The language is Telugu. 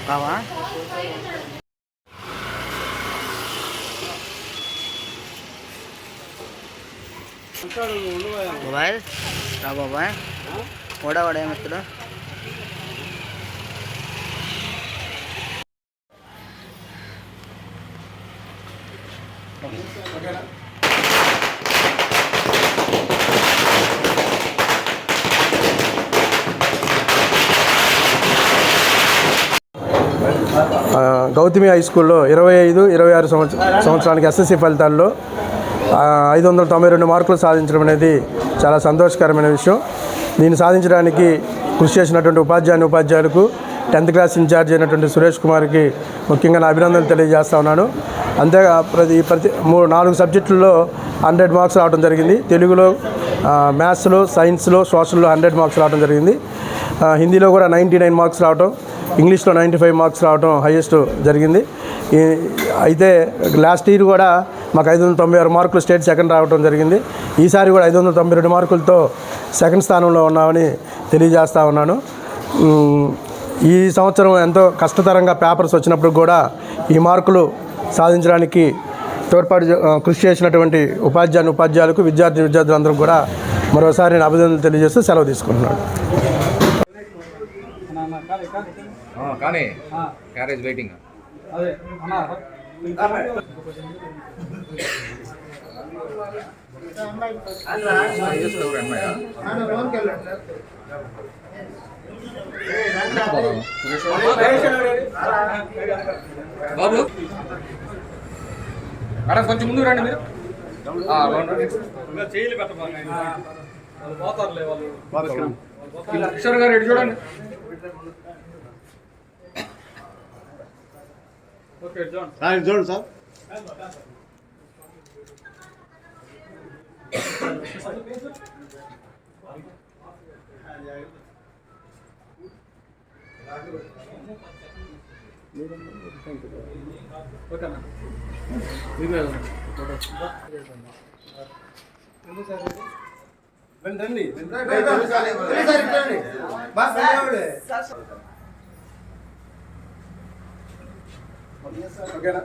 కావా మొబైల్ రా బాబాయ్ ఓడవాడు ఏమెత్తుడు గౌతమి హై స్కూల్లో 25-26 సంవత్సరానికి ఎస్ఎస్సి ఫలితాల్లో 592 మార్కులు సాధించడం అనేది చాలా సంతోషకరమైన విషయం. దీన్ని సాధించడానికి కృషి చేసినటువంటి ఉపాధ్యాయులకు 10th క్లాస్ ఇన్ఛార్జ్ అయినటువంటి సురేష్ కుమార్కి ముఖ్యంగా నా అభినందనలు తెలియజేస్తా ఉన్నాను. అంతేగా ప్రతి 4 సబ్జెక్టుల్లో 100 మార్క్స్ రావడం జరిగింది. తెలుగులో, మ్యాథ్స్లో, సైన్స్లో, సోషల్లో 100 మార్క్స్ రావడం జరిగింది. హిందీలో కూడా 99 మార్క్స్ రావడం, ఇంగ్లీష్లో 95 మార్క్స్ రావడం హైయెస్ట్ జరిగింది. అయితే లాస్ట్ ఇయర్ కూడా మాకు 596 మార్కులు స్టేట్ సెకండ్ రావడం జరిగింది. ఈసారి కూడా 592 మార్కులతో సెకండ్ స్థానంలో ఉన్నామని తెలియజేస్తా ఉన్నాను. ఈ సంవత్సరం ఎంతో కష్టతరంగా పేపర్స్ వచ్చినప్పుడు కూడా ఈ మార్కులు సాధించడానికి కృషి చేసినటువంటి ఉపాధ్యాయులకు విద్యార్థులందరూ కూడా మరోసారి నేను అభినందనలు తెలియజేస్తూ సెలవు తీసుకుంటున్నాను. కానీ క్యారేజ్ వెయిటింగ్ బాబు మేడం కొంచెం ముందు రండి మీరు. కిషోర్ గారు ఎటు చూడండి. చూడండి సార్. రండి ఓకేనా.